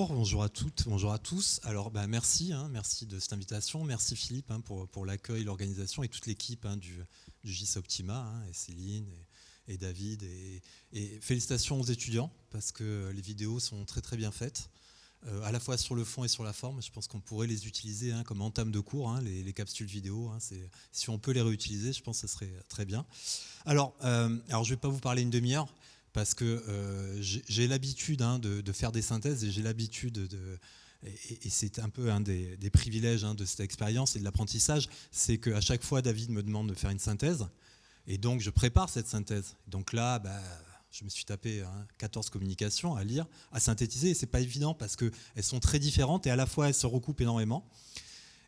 Bonjour à toutes, bonjour à tous. Alors merci, merci de cette invitation, merci Philippe pour l'accueil, l'organisation et toute l'équipe du JIS Optima, et Céline et David. Et félicitations aux étudiants parce que les vidéos sont très très bien faites, à la fois sur le fond et sur la forme. Je pense qu'on pourrait les utiliser comme entame de cours, les capsules vidéo. Si on peut les réutiliser, je pense que ce serait très bien. Alors je ne vais pas vous parler une demi-heure, parce que j'ai l'habitude de faire des synthèses et j'ai l'habitude et c'est un peu un des privilèges de cette expérience et de l'apprentissage, c'est qu'à chaque fois David me demande de faire une synthèse et donc je prépare cette synthèse. Donc là, je me suis tapé 14 communications à lire, à synthétiser, et c'est pas évident parce qu'elles sont très différentes et à la fois elles se recoupent énormément.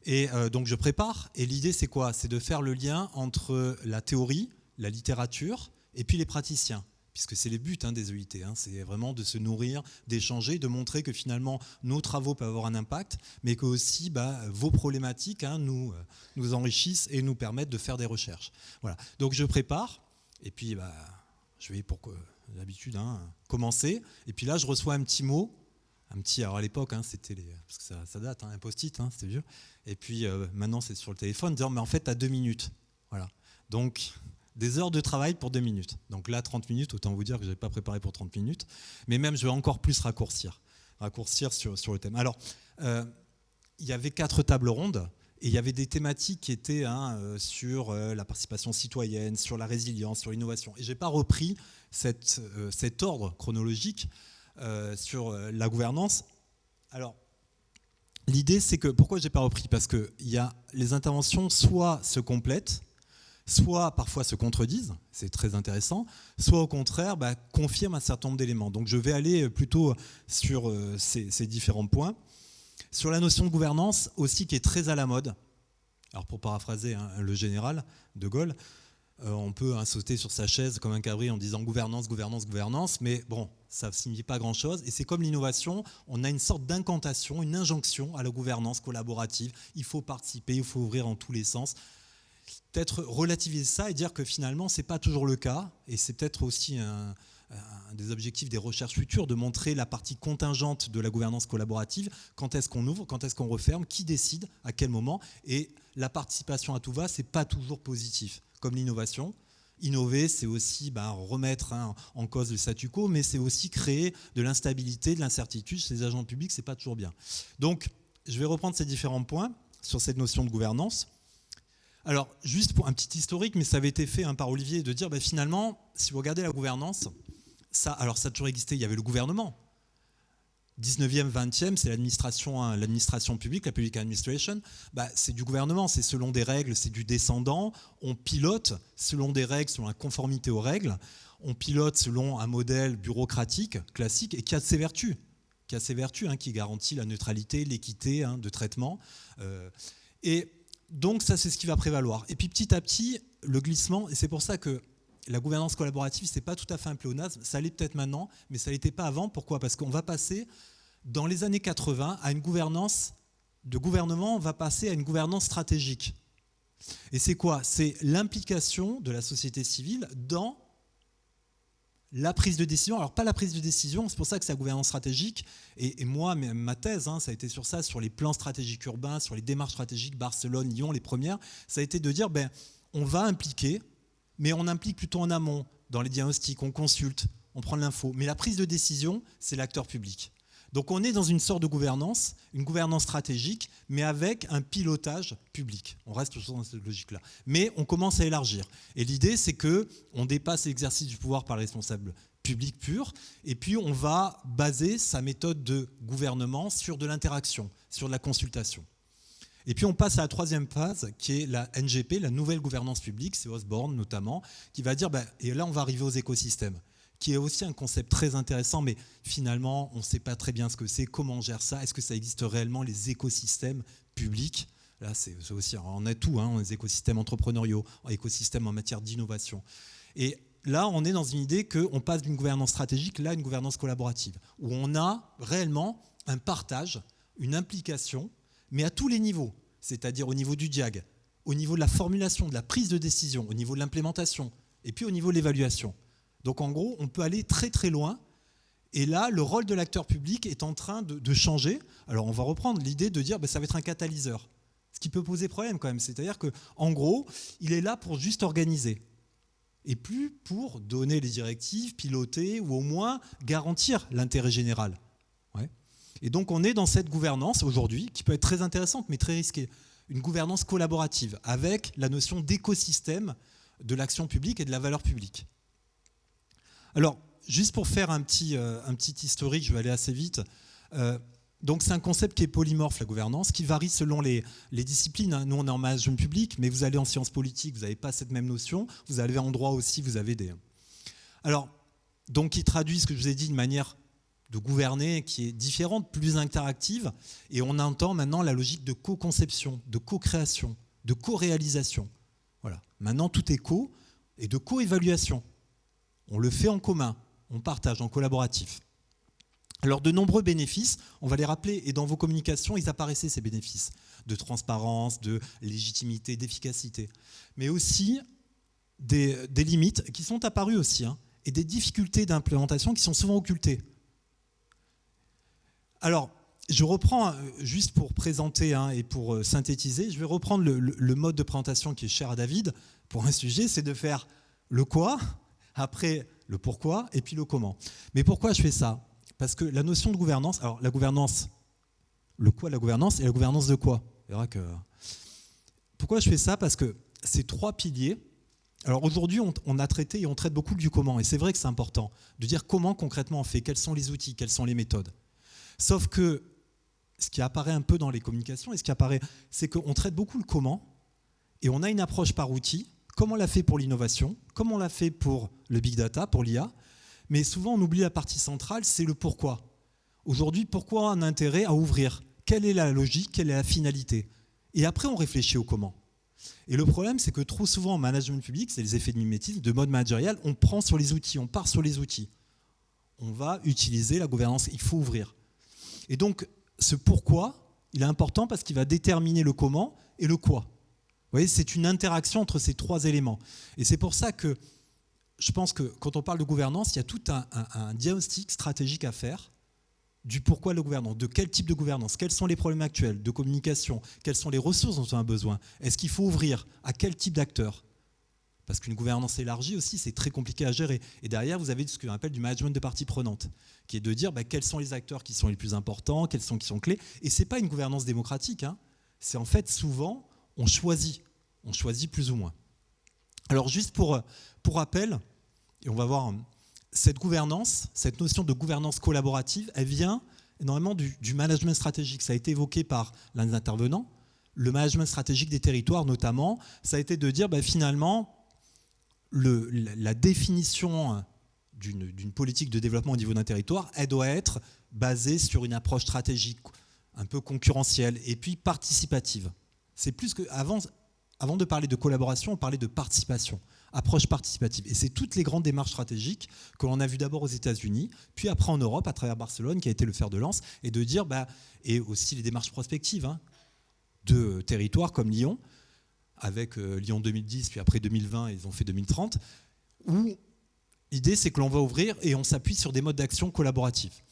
Et donc je prépare, et l'idée c'est quoi? C'est de faire le lien entre la théorie, la littérature et puis les praticiens. Puisque c'est les buts des EIT, c'est vraiment de se nourrir, d'échanger, de montrer que finalement nos travaux peuvent avoir un impact, mais que aussi vos problématiques nous enrichissent et nous permettent de faire des recherches. Voilà. Donc je prépare, et puis je vais pour d'habitude commencer, et puis là je reçois un petit mot, alors à l'époque c'était parce que ça date, un post-it, c'était vieux, et puis maintenant c'est sur le téléphone, disant mais en fait tu as 2 minutes. Voilà. Donc des heures de travail pour 2 minutes. Donc là, 30 minutes, autant vous dire que je n'avais pas préparé pour 30 minutes. Mais même, je vais encore plus raccourcir sur le thème. Alors, il y avait 4 tables rondes, et il y avait des thématiques qui étaient sur la participation citoyenne, sur la résilience, sur l'innovation. Et je n'ai pas repris cet ordre chronologique sur la gouvernance. Alors, l'idée, c'est que, pourquoi je n'ai pas repris? Parce que les interventions soit se complètent, soit parfois se contredisent, c'est très intéressant, soit au contraire confirment un certain nombre d'éléments. Donc je vais aller plutôt sur ces différents points. Sur la notion de gouvernance aussi qui est très à la mode, alors pour paraphraser le général de Gaulle, on peut sauter sur sa chaise comme un cabri en disant gouvernance, gouvernance, gouvernance, mais bon, ça ne signifie pas grand-chose. Et c'est comme l'innovation, on a une sorte d'incantation, une injonction à la gouvernance collaborative. Il faut participer, il faut ouvrir en tous les sens. Peut-être relativiser ça et dire que finalement, ce n'est pas toujours le cas. Et c'est peut-être aussi un des objectifs des recherches futures, de montrer la partie contingente de la gouvernance collaborative. Quand est-ce qu'on ouvre, quand est-ce qu'on referme, qui décide, à quel moment. Et la participation à tout va, ce n'est pas toujours positif. Comme l'innovation. Innover, c'est aussi remettre en cause le statu quo, mais c'est aussi créer de l'instabilité, de l'incertitude chez les agents publics, ce n'est pas toujours bien. Donc, je vais reprendre ces différents points sur cette notion de gouvernance. Alors, juste pour un petit historique, mais ça avait été fait par Olivier, de dire finalement, si vous regardez la gouvernance, ça a toujours existé, il y avait le gouvernement. 19e, 20e, c'est l'administration publique, la public administration, c'est du gouvernement, c'est selon des règles, c'est du descendant, on pilote selon des règles, selon la conformité aux règles, on pilote selon un modèle bureaucratique, classique, et qui a ses vertus, qui garantit la neutralité, l'équité de traitement, et donc ça, c'est ce qui va prévaloir. Et puis petit à petit, le glissement, et c'est pour ça que la gouvernance collaborative, c'est pas tout à fait un pléonasme, ça l'est peut-être maintenant, mais ça l'était pas avant. Pourquoi? Parce qu'on va passer, dans les années 80, à une gouvernance de gouvernement, on va passer à une gouvernance stratégique. Et c'est quoi? C'est l'implication de la société civile dans la prise de décision. Alors pas la prise de décision, c'est pour ça que c'est la gouvernance stratégique. Et moi, ma thèse, ça a été sur ça, sur les plans stratégiques urbains, sur les démarches stratégiques, Barcelone, Lyon, les premières, ça a été de dire, on va impliquer, mais on implique plutôt en amont, dans les diagnostics, on consulte, on prend de l'info. Mais la prise de décision, c'est l'acteur public. Donc on est dans une sorte de gouvernance, une gouvernance stratégique, mais avec un pilotage public. On reste toujours dans cette logique-là. Mais on commence à élargir. Et l'idée, c'est qu'on dépasse l'exercice du pouvoir par le responsable public pur, et puis on va baser sa méthode de gouvernement sur de l'interaction, sur de la consultation. Et puis on passe à la troisième phase, qui est la NGP, la nouvelle gouvernance publique, c'est Osborne notamment, qui va dire, et là on va arriver aux écosystèmes, qui est aussi un concept très intéressant, mais finalement, on ne sait pas très bien ce que c'est, comment on gère ça, est-ce que ça existe réellement, les écosystèmes publics? Là, c'est aussi, on a tout, on a des écosystèmes entrepreneuriaux, écosystèmes en matière d'innovation. Et là, on est dans une idée qu'on passe d'une gouvernance stratégique là à une gouvernance collaborative, où on a réellement un partage, une implication, mais à tous les niveaux, c'est-à-dire au niveau du diag, au niveau de la formulation, de la prise de décision, au niveau de l'implémentation, et puis au niveau de l'évaluation. Donc en gros, on peut aller très très loin, et là, le rôle de l'acteur public est en train de changer. Alors on va reprendre l'idée de dire ça va être un catalyseur, ce qui peut poser problème quand même, c'est-à-dire qu'en gros, il est là pour juste organiser, et plus pour donner les directives, piloter, ou au moins garantir l'intérêt général. Ouais. Et donc on est dans cette gouvernance aujourd'hui, qui peut être très intéressante, mais très risquée. Une gouvernance collaborative, avec la notion d'écosystème de l'action publique et de la valeur publique. Alors, juste pour faire un petit historique, je vais aller assez vite. Donc c'est un concept qui est polymorphe, la gouvernance, qui varie selon les disciplines. Nous, on est en management public, mais vous allez en sciences politiques, vous n'avez pas cette même notion. Vous allez en droit aussi, vous avez des... Alors, donc qui traduit ce que je vous ai dit de manière de gouverner qui est différente, plus interactive. Et on entend maintenant la logique de co-conception, de co-création, de co-réalisation. Voilà. Maintenant, tout est co et de co-évaluation. On le fait en commun, on partage en collaboratif. Alors de nombreux bénéfices, on va les rappeler, et dans vos communications, ils apparaissaient ces bénéfices de transparence, de légitimité, d'efficacité, mais aussi des limites qui sont apparues aussi, et des difficultés d'implémentation qui sont souvent occultées. Alors, je reprends, juste pour présenter et pour synthétiser, je vais reprendre le mode de présentation qui est cher à David pour un sujet, c'est de faire le quoi, après le pourquoi, et puis le comment. Mais pourquoi je fais ça ? Parce que la notion de gouvernance, alors la gouvernance, le quoi de la gouvernance et la gouvernance de quoi ? Pourquoi je fais ça ? Parce que ces trois piliers, alors aujourd'hui on a traité et on traite beaucoup du comment, et c'est vrai que c'est important de dire comment concrètement on fait, quels sont les outils, quelles sont les méthodes. Sauf que ce qui apparaît un peu dans les communications, et ce qui apparaît, c'est qu'on traite beaucoup le comment, et on a une approche par outil, comme on l'a fait pour l'innovation, comme on l'a fait pour le big data, pour l'IA, mais souvent on oublie la partie centrale, c'est le pourquoi. Aujourd'hui, pourquoi un intérêt à ouvrir ? Quelle est la logique ? Quelle est la finalité ? Et après, on réfléchit au comment. Et le problème, c'est que trop souvent en management public, c'est les effets de mimétisme, de mode managérial, on prend sur les outils, on part sur les outils. On va utiliser la gouvernance, il faut ouvrir. Et donc, ce pourquoi, il est important parce qu'il va déterminer le comment et le quoi. Vous voyez, c'est une interaction entre ces trois éléments. Et c'est pour ça que je pense que quand on parle de gouvernance, il y a tout un diagnostic stratégique à faire du pourquoi de la gouvernance, de quel type de gouvernance, quels sont les problèmes actuels de communication, quelles sont les ressources dont on a besoin, est-ce qu'il faut ouvrir à quel type d'acteurs ? Parce qu'une gouvernance élargie aussi, c'est très compliqué à gérer. Et derrière, vous avez ce qu'on appelle du management de parties prenantes, qui est de dire quels sont les acteurs qui sont les plus importants, qui sont clés. Et ce n'est pas une gouvernance démocratique, c'est en fait souvent, on choisit plus ou moins. Alors juste pour rappel, et on va voir cette gouvernance, cette notion de gouvernance collaborative, elle vient énormément du management stratégique. Ça a été évoqué par l'un des intervenants. Le management stratégique des territoires notamment, ça a été de dire finalement, la définition d'une politique de développement au niveau d'un territoire, elle doit être basée sur une approche stratégique, un peu concurrentielle, et puis participative. C'est plus que avant de parler de collaboration, on parlait de participation, approche participative. Et c'est toutes les grandes démarches stratégiques que l'on a vues d'abord aux États-Unis, puis après en Europe, à travers Barcelone, qui a été le fer de lance, et de dire, et aussi les démarches prospectives de territoires comme Lyon, avec Lyon 2010, puis après 2020, ils ont fait 2030, où l'idée c'est que l'on va ouvrir et on s'appuie sur des modes d'action collaboratifs.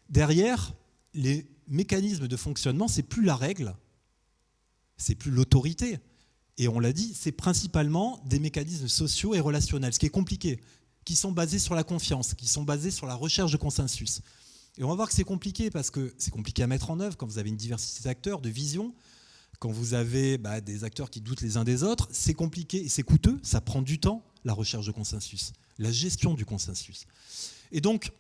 Derrière, les mécanismes de fonctionnement, c'est plus la règle, c'est plus l'autorité. Et on l'a dit, c'est principalement des mécanismes sociaux et relationnels, ce qui est compliqué, qui sont basés sur la confiance, qui sont basés sur la recherche de consensus. Et on va voir que c'est compliqué parce que c'est compliqué à mettre en œuvre quand vous avez une diversité d'acteurs, de visions. Quand vous avez des acteurs qui doutent les uns des autres, c'est compliqué et c'est coûteux, ça prend du temps, la recherche de consensus, la gestion du consensus. Et donc,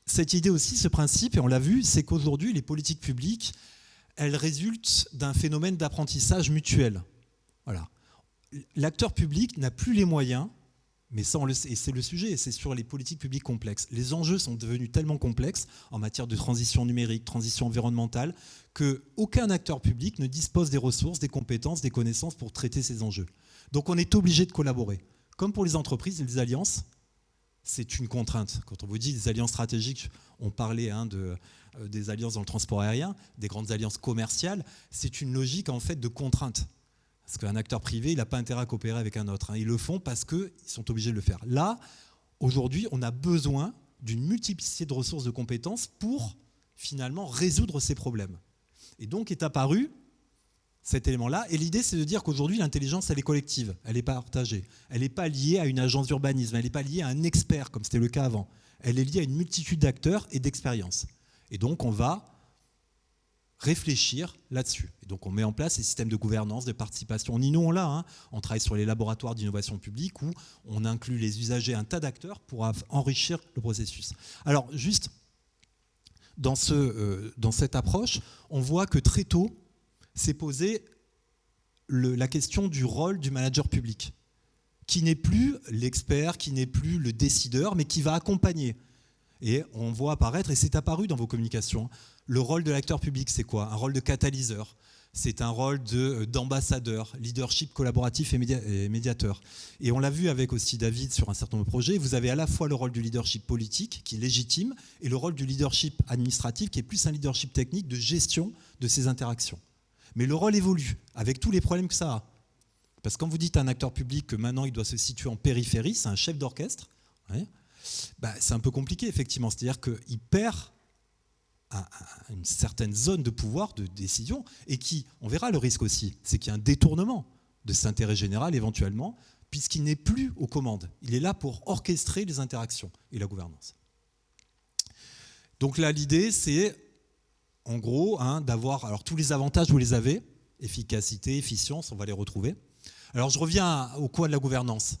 cette idée aussi, ce principe, et on l'a vu, c'est qu'aujourd'hui, les politiques publiques, elles résultent d'un phénomène d'apprentissage mutuel. Voilà. L'acteur public n'a plus les moyens, mais ça, et c'est le sujet, c'est sur les politiques publiques complexes. Les enjeux sont devenus tellement complexes en matière de transition numérique, transition environnementale, qu'aucun acteur public ne dispose des ressources, des compétences, des connaissances pour traiter ces enjeux. Donc on est obligé de collaborer. Comme pour les entreprises et les alliances, c'est une contrainte. Quand on vous dit des alliances stratégiques, on parlait des alliances dans le transport aérien, des grandes alliances commerciales, c'est une logique en fait de contrainte. Parce qu'un acteur privé, il n'a pas intérêt à coopérer avec un autre. Ils le font parce qu'ils sont obligés de le faire. Là, aujourd'hui, on a besoin d'une multiplicité de ressources de compétences pour finalement résoudre ces problèmes. Et donc est apparu cet élément-là. Et l'idée, c'est de dire qu'aujourd'hui, l'intelligence, elle est collective, elle est partagée. Elle n'est pas liée à une agence d'urbanisme, elle n'est pas liée à un expert, comme c'était le cas avant. Elle est liée à une multitude d'acteurs et d'expériences. Et donc, on va réfléchir là-dessus. Et donc, on met en place ces systèmes de gouvernance, de participation. On innove là, hein. On travaille sur les laboratoires d'innovation publique où on inclut les usagers, un tas d'acteurs pour enrichir le processus. Alors, juste dans cette approche, on voit que très tôt, s'est posé la question du rôle du manager public, qui n'est plus l'expert, qui n'est plus le décideur, mais qui va accompagner. Et on voit apparaître, et c'est apparu dans vos communications, le rôle de l'acteur public, c'est quoi? Un rôle de catalyseur, c'est un rôle d'ambassadeur, leadership collaboratif et médiateur. Et on l'a vu avec aussi David sur un certain nombre de projets, vous avez à la fois le rôle du leadership politique, qui est légitime, et le rôle du leadership administratif, qui est plus un leadership technique de gestion de ces interactions. Mais le rôle évolue, avec tous les problèmes que ça a. Parce que quand vous dites à un acteur public que maintenant il doit se situer en périphérie, c'est un chef d'orchestre, ouais, c'est un peu compliqué effectivement. C'est-à-dire qu'il perd une certaine zone de pouvoir, de décision, et on verra le risque aussi, c'est qu'il y a un détournement de cet intérêt général éventuellement, puisqu'il n'est plus aux commandes. Il est là pour orchestrer les interactions et la gouvernance. Donc là, l'idée, c'est en gros, d'avoir, alors tous les avantages, vous les avez, efficacité, efficience, on va les retrouver. Alors je reviens au quoi de la gouvernance.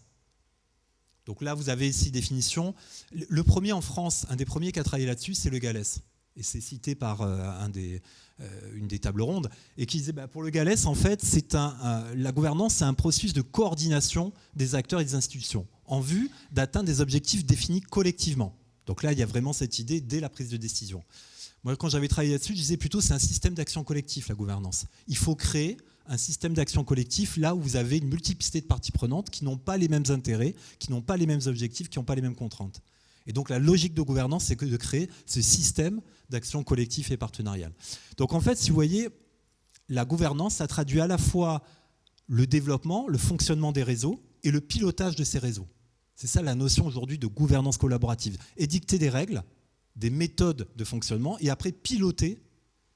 Donc là, vous avez ici définition. Le premier en France, un des premiers qui a travaillé là-dessus, c'est Le Gallès. Et c'est cité par une des tables rondes, et qui disait, pour Le Gallès, en fait, la gouvernance, c'est un processus de coordination des acteurs et des institutions, en vue d'atteindre des objectifs définis collectivement. Donc là, il y a vraiment cette idée dès la prise de décision. Moi, quand j'avais travaillé là-dessus, je disais plutôt c'est un système d'action collectif, la gouvernance. Il faut créer un système d'action collectif là où vous avez une multiplicité de parties prenantes qui n'ont pas les mêmes intérêts, qui n'ont pas les mêmes objectifs, qui n'ont pas les mêmes contraintes. Et donc la logique de gouvernance, c'est de créer ce système d'action collectif et partenariale. Donc en fait, si vous voyez, la gouvernance, ça traduit à la fois le développement, le fonctionnement des réseaux et le pilotage de ces réseaux. C'est ça la notion aujourd'hui de gouvernance collaborative. Édicter des règles, des méthodes de fonctionnement et après piloter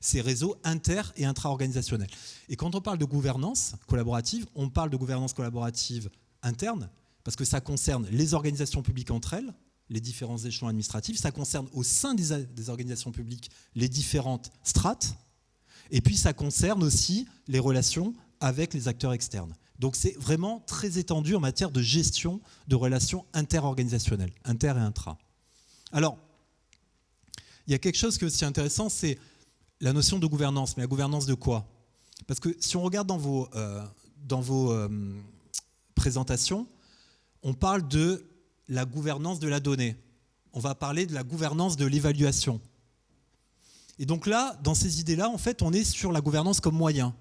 ces réseaux inter- et intra-organisationnels. Et quand on parle de gouvernance collaborative, on parle de gouvernance collaborative interne parce que ça concerne les organisations publiques entre elles, les différents échelons administratifs, ça concerne au sein des organisations publiques les différentes strates et puis ça concerne aussi les relations avec les acteurs externes. Donc c'est vraiment très étendu en matière de gestion de relations interorganisationnelles, inter et intra. Alors, il y a quelque chose qui est aussi intéressant, c'est la notion de gouvernance. Mais la gouvernance de quoi? Parce que si on regarde dans vos présentations, on parle de la gouvernance de la donnée. On va parler de la gouvernance de l'évaluation. Et donc là, dans ces idées-là, en fait, on est sur la gouvernance comme moyen.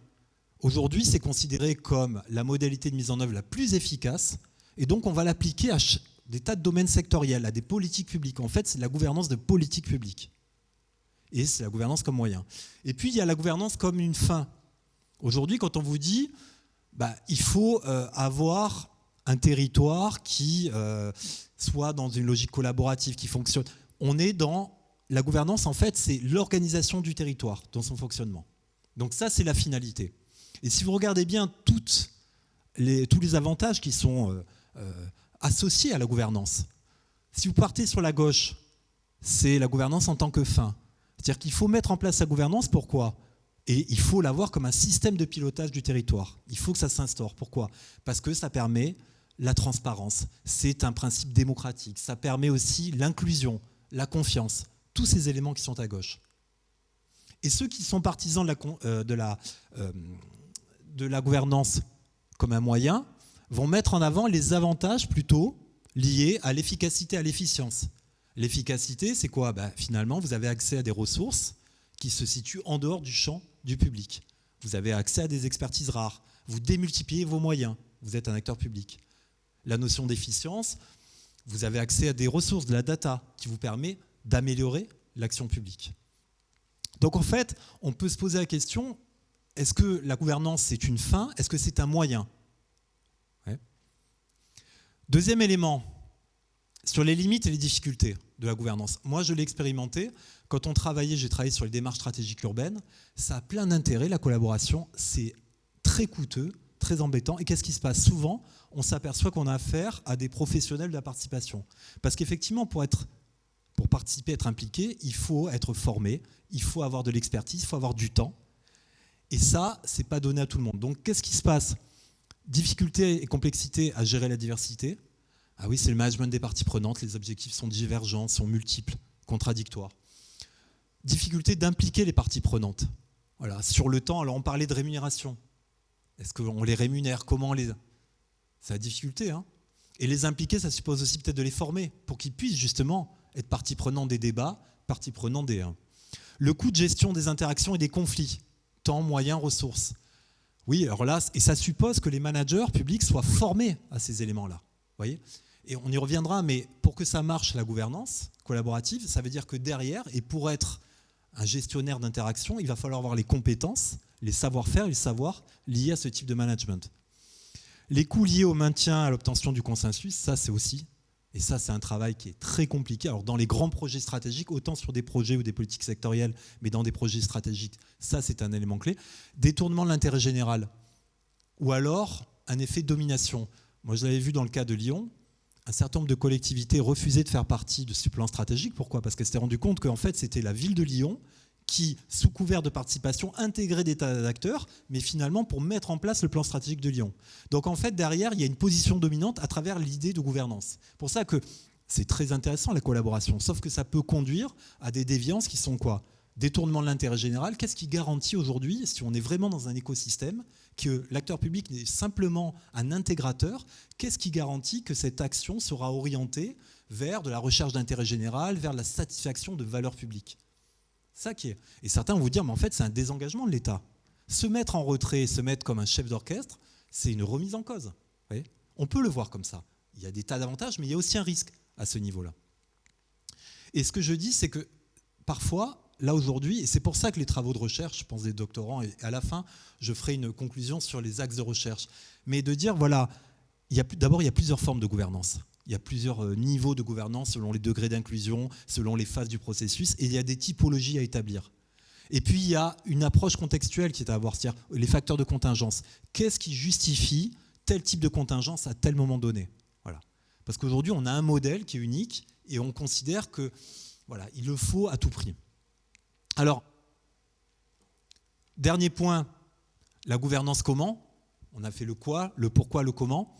Aujourd'hui, c'est considéré comme la modalité de mise en œuvre la plus efficace. Et donc, on va l'appliquer à des tas de domaines sectoriels, à des politiques publiques. En fait, c'est de la gouvernance de politique publique. Et c'est la gouvernance comme moyen. Et puis, il y a la gouvernance comme une fin. Aujourd'hui, quand on vous dit il faut avoir un territoire qui soit dans une logique collaborative, qui fonctionne, on est dans la gouvernance, en fait, c'est l'organisation du territoire dans son fonctionnement. Donc ça, c'est la finalité. Et si vous regardez bien tous les avantages qui sont associés à la gouvernance, si vous partez sur la gauche, c'est la gouvernance en tant que fin. C'est-à-dire qu'il faut mettre en place la gouvernance, pourquoi? Et il faut l'avoir comme un système de pilotage du territoire. Il faut que ça s'instaure. Pourquoi? Parce que ça permet la transparence. C'est un principe démocratique. Ça permet aussi l'inclusion, la confiance, tous ces éléments qui sont à gauche. Et ceux qui sont partisans de la gouvernance comme un moyen vont mettre en avant les avantages plutôt liés à l'efficacité, à l'efficience. L'efficacité, c'est quoi? Finalement, vous avez accès à des ressources qui se situent en dehors du champ du public. Vous avez accès à des expertises rares. Vous démultipliez vos moyens. Vous êtes un acteur public. La notion d'efficience, vous avez accès à des ressources, de la data, qui vous permet d'améliorer l'action publique. Donc en fait, on peut se poser la question, est-ce que la gouvernance c'est une fin? Est-ce que c'est un moyen? Ouais. Deuxième élément, sur les limites et les difficultés de la gouvernance. Moi, je l'ai expérimenté. Quand j'ai travaillé sur les démarches stratégiques urbaines. Ça a plein d'intérêts, la collaboration. C'est très coûteux, très embêtant. Et qu'est-ce qui se passe? Souvent, on s'aperçoit qu'on a affaire à des professionnels de la participation. Parce qu'effectivement, pour participer, être impliqué, il faut être formé, il faut avoir de l'expertise, il faut avoir du temps. Et ça, ce n'est pas donné à tout le monde. Donc, qu'est-ce qui se passe? Difficulté et complexité à gérer la diversité. Ah oui, c'est le management des parties prenantes, les objectifs sont divergents, sont multiples, contradictoires. Difficulté d'impliquer les parties prenantes. Voilà, sur le temps, alors on parlait de rémunération. Est-ce qu'on les rémunère? Comment les... C'est la difficulté. Hein. Et les impliquer, ça suppose aussi peut-être de les former pour qu'ils puissent justement être partie prenante des débats, partie prenante des... Le coût de gestion des interactions et des conflits. Temps, moyens, ressources. Oui, alors là, et ça suppose que les managers publics soient formés à ces éléments-là. Voyez ? Et on y reviendra, mais pour que ça marche, la gouvernance collaborative, ça veut dire que derrière, et pour être un gestionnaire d'interaction, il va falloir avoir les compétences, les savoir-faire et les savoirs liés à ce type de management. Les coûts liés au maintien, à l'obtention du consensus, ça c'est aussi, et ça c'est un travail qui est très compliqué. Alors dans les grands projets stratégiques, autant sur des projets ou des politiques sectorielles, mais dans des projets stratégiques, ça c'est un élément clé. Détournement de l'intérêt général, ou alors un effet de domination. Moi je l'avais vu dans le cas de Lyon, un certain nombre de collectivités refusaient de faire partie de ce plan stratégique. Pourquoi? Parce qu'elles s'étaient rendues compte qu'en fait, c'était la ville de Lyon qui, sous couvert de participation, intégrait des tas d'acteurs, mais finalement pour mettre en place le plan stratégique de Lyon. Donc en fait, derrière, il y a une position dominante à travers l'idée de gouvernance. C'est pour ça que c'est très intéressant la collaboration, sauf que ça peut conduire à des déviances qui sont quoi? Détournement de l'intérêt général. Qu'est-ce qui garantit aujourd'hui, si on est vraiment dans un écosystème, que l'acteur public n'est simplement un intégrateur? Qu'est-ce qui garantit que cette action sera orientée vers de la recherche d'intérêt général, vers la satisfaction de valeurs publiques? Ça qui est. Et certains vont vous dire, mais en fait, c'est un désengagement de l'État. Se mettre en retrait, se mettre comme un chef d'orchestre, c'est une remise en cause. Vous voyez ? On peut le voir comme ça. Il y a des tas d'avantages, mais il y a aussi un risque à ce niveau-là. Et ce que je dis, c'est que parfois, là aujourd'hui, et c'est pour ça que les travaux de recherche, je pense des doctorants, et à la fin, je ferai une conclusion sur les axes de recherche, mais de dire, voilà, d'abord, il y a plusieurs formes de gouvernance. Il y a plusieurs niveaux de gouvernance selon les degrés d'inclusion, selon les phases du processus, et il y a des typologies à établir. Et puis, il y a une approche contextuelle qui est à avoir, c'est-à-dire les facteurs de contingence. Qu'est-ce qui justifie tel type de contingence à tel moment donné? Voilà. Parce qu'aujourd'hui, on a un modèle qui est unique, et on considère que, voilà, il le faut à tout prix. Alors, dernier point, la gouvernance comment? On a fait le quoi, le pourquoi, le comment.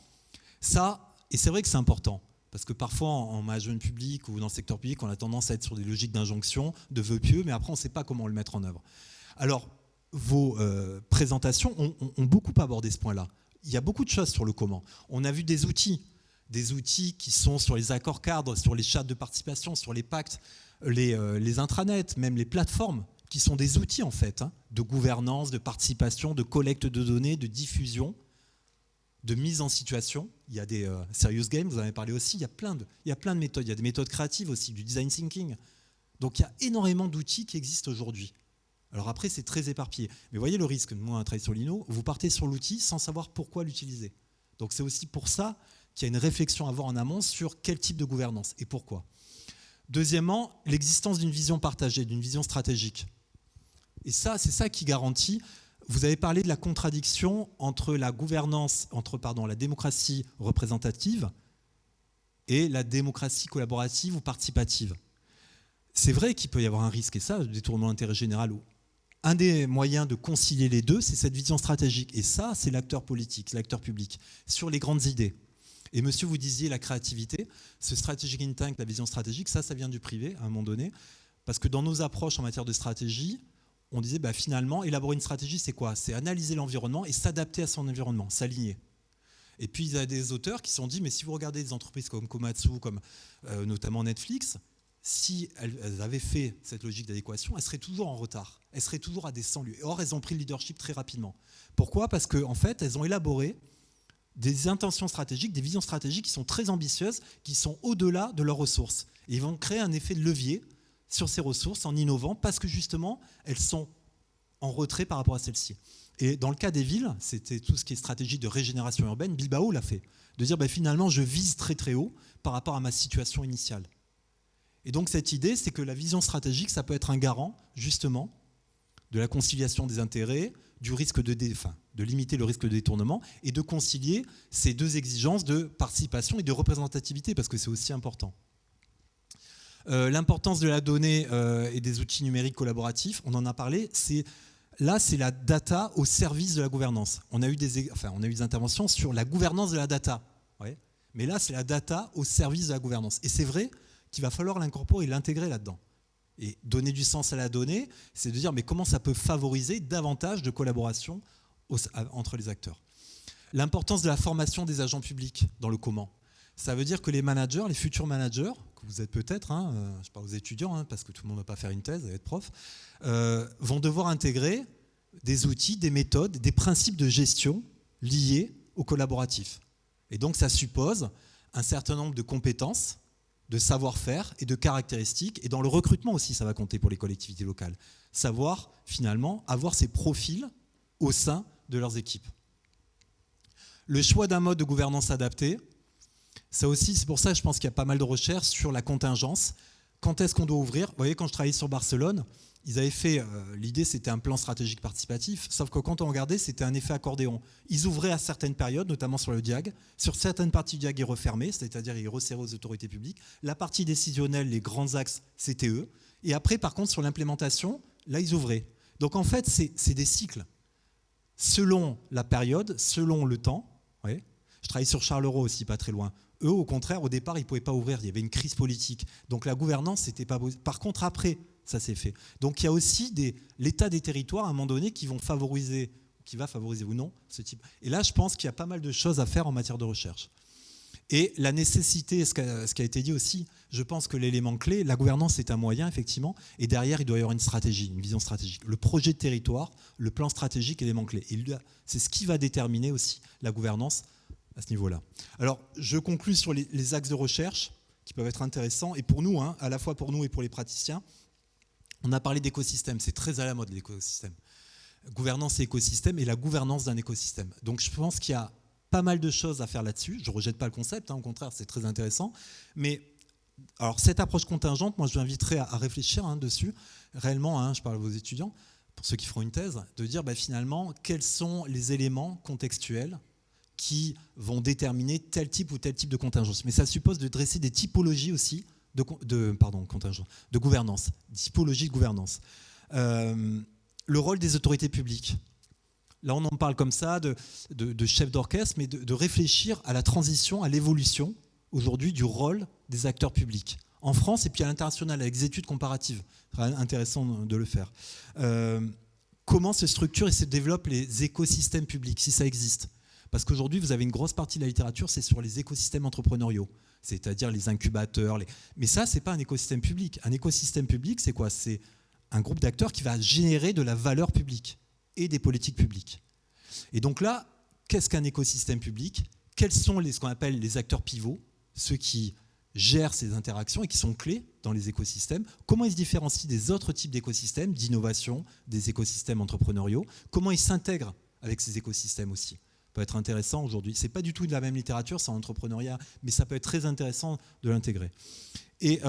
Ça, et c'est vrai que c'est important, parce que parfois en management public ou dans le secteur public, on a tendance à être sur des logiques d'injonction, de vœux pieux, mais après on ne sait pas comment le mettre en œuvre. Alors, vos présentations ont beaucoup abordé ce point-là. Il y a beaucoup de choses sur le comment. On a vu des outils qui sont sur les accords cadres, sur les chartes de participation, sur les pactes, les intranets, même les plateformes, qui sont des outils en fait, hein, de gouvernance, de participation, de collecte de données, de diffusion, de mise en situation. Il y a des serious games, vous en avez parlé aussi, il y a plein de méthodes, il y a des méthodes créatives aussi, du design thinking. Donc il y a énormément d'outils qui existent aujourd'hui. Alors après, c'est très éparpillé. Mais voyez le risque, moi, un travail sur l'INO, vous partez sur l'outil sans savoir pourquoi l'utiliser. Donc c'est aussi pour ça qu'il y a une réflexion à avoir en amont sur quel type de gouvernance et pourquoi. Deuxièmement, l'existence d'une vision partagée, d'une vision stratégique. Et ça, c'est ça qui garantit. Vous avez parlé de la contradiction entre la gouvernance, la démocratie représentative et la démocratie collaborative ou participative. C'est vrai qu'il peut y avoir un risque, et ça, le détournement d'intérêt général, un des moyens de concilier les deux, c'est cette vision stratégique. Et ça, c'est l'acteur politique, l'acteur public, sur les grandes idées. Et monsieur, vous disiez la créativité, ce strategic intent, la vision stratégique, ça vient du privé à un moment donné, parce que dans nos approches en matière de stratégie, on disait finalement, élaborer une stratégie, c'est quoi? C'est analyser l'environnement et s'adapter à son environnement, s'aligner. Et puis il y a des auteurs qui se sont dit, mais si vous regardez des entreprises comme Komatsu, comme notamment Netflix, si elles avaient fait cette logique d'adéquation, elles seraient toujours en retard, elles seraient toujours à des 100 lieues. Or, elles ont pris le leadership très rapidement. Pourquoi? Parce qu'en fait, elles ont élaboré des intentions stratégiques, des visions stratégiques qui sont très ambitieuses, qui sont au-delà de leurs ressources. Et ils vont créer un effet de levier sur ces ressources en innovant parce que justement, elles sont en retrait par rapport à celles-ci. Et dans le cas des villes, c'était tout ce qui est stratégie de régénération urbaine, Bilbao l'a fait, de dire finalement je vise très très haut par rapport à ma situation initiale. Et donc cette idée, c'est que la vision stratégique, ça peut être un garant justement de la conciliation des intérêts, du risque de limiter le risque de détournement et de concilier ces deux exigences de participation et de représentativité, parce que c'est aussi important. L'importance de la donnée et des outils numériques collaboratifs, on en a parlé, là c'est la data au service de la gouvernance. On a eu des interventions sur la gouvernance de la data, ouais, mais là c'est la data au service de la gouvernance. Et c'est vrai qu'il va falloir l'incorporer et l'intégrer là-dedans. Et donner du sens à la donnée, c'est de dire mais comment ça peut favoriser davantage de collaboration entre les acteurs. L'importance de la formation des agents publics dans le comment. Ça veut dire que les managers, les futurs managers, que vous êtes peut-être, je parle aux étudiants, parce que tout le monde ne va pas faire une thèse et être prof, vont devoir intégrer des outils, des méthodes, des principes de gestion liés au collaboratif. Et donc ça suppose un certain nombre de compétences, de savoir-faire et de caractéristiques. Et dans le recrutement aussi, ça va compter pour les collectivités locales. Savoir, finalement, avoir ces profils au sein de leurs équipes. Le choix d'un mode de gouvernance adapté, ça aussi, c'est pour ça, je pense qu'il y a pas mal de recherches sur la contingence. Quand est-ce qu'on doit ouvrir ? Vous voyez, quand je travaillais sur Barcelone, ils avaient fait, l'idée c'était un plan stratégique participatif, sauf que quand on regardait, c'était un effet accordéon. Ils ouvraient à certaines périodes, notamment sur le DIAG. Sur certaines parties du DIAG, ils refermaient, c'est-à-dire ils resserraient aux autorités publiques. La partie décisionnelle, les grands axes, c'était eux. Et après, par contre, sur l'implémentation, là, ils ouvraient. Donc en fait, c'est des cycles. Selon la période, selon le temps. Ouais. Je travaillais sur Charleroi aussi, pas très loin. Eux, au contraire, au départ, ils ne pouvaient pas ouvrir. Il y avait une crise politique. Donc la gouvernance, c'était pas possible. Par contre, après, ça s'est fait. Donc il y a aussi l'état des territoires, à un moment donné, qui va favoriser ou non ce type. Et là, je pense qu'il y a pas mal de choses à faire en matière de recherche. Et la nécessité, ce qui a été dit aussi, je pense que l'élément clé, la gouvernance est un moyen, effectivement, et derrière, il doit y avoir une stratégie, une vision stratégique. Le projet de territoire, le plan stratégique, élément clé. C'est ce qui va déterminer aussi la gouvernance à ce niveau-là. Alors, je conclus sur les axes de recherche qui peuvent être intéressants, et pour nous, à la fois pour nous et pour les praticiens. On a parlé d'écosystème, c'est très à la mode l'écosystème. Gouvernance et écosystème, et la gouvernance d'un écosystème. Donc je pense qu'il y a pas mal de choses à faire là-dessus. Je ne rejette pas le concept, au contraire, c'est très intéressant. Mais alors cette approche contingente, moi je vous inviterai à réfléchir dessus. Réellement, je parle à vos étudiants, pour ceux qui feront une thèse, de dire finalement quels sont les éléments contextuels qui vont déterminer tel type ou tel type de contingence. Mais ça suppose de dresser des typologies aussi de gouvernance, typologie de gouvernance. Le rôle des autorités publiques. Là, on en parle comme ça, de chef d'orchestre, mais de réfléchir à la transition, à l'évolution, aujourd'hui, du rôle des acteurs publics. En France et puis à l'international, avec des études comparatives. C'est intéressant de le faire. Comment se structurent et se développent les écosystèmes publics, si ça existe ? Parce qu'aujourd'hui, vous avez une grosse partie de la littérature, c'est sur les écosystèmes entrepreneuriaux, c'est-à-dire les incubateurs. Mais ça, ce n'est pas un écosystème public. Un écosystème public, c'est quoi ? C'est un groupe d'acteurs qui va générer de la valeur publique et des politiques publiques. Et donc là, qu'est-ce qu'un écosystème public ? Quels sont ce qu'on appelle les acteurs pivots, ceux qui gèrent ces interactions et qui sont clés dans les écosystèmes ? Comment ils se différencient des autres types d'écosystèmes, d'innovation, des écosystèmes entrepreneuriaux ? Comment ils s'intègrent avec ces écosystèmes aussi ? Peut être intéressant aujourd'hui. Ce n'est pas du tout de la même littérature, c'est en entrepreneuriat, mais ça peut être très intéressant de l'intégrer. Et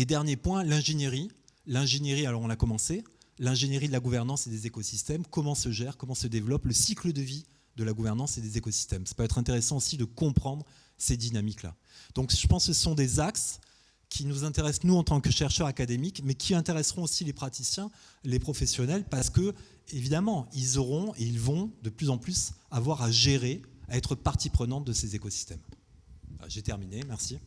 dernier point, l'ingénierie. L'ingénierie, alors on l'a commencé, l'ingénierie de la gouvernance et des écosystèmes, comment se gère, comment se développe le cycle de vie de la gouvernance et des écosystèmes. Ça peut être intéressant aussi de comprendre ces dynamiques-là. Donc je pense que ce sont des axes qui nous intéressent, nous, en tant que chercheurs académiques, mais qui intéresseront aussi les praticiens, les professionnels, parce que, évidemment, ils auront et ils vont de plus en plus avoir à gérer, à être partie prenante de ces écosystèmes. J'ai terminé, merci.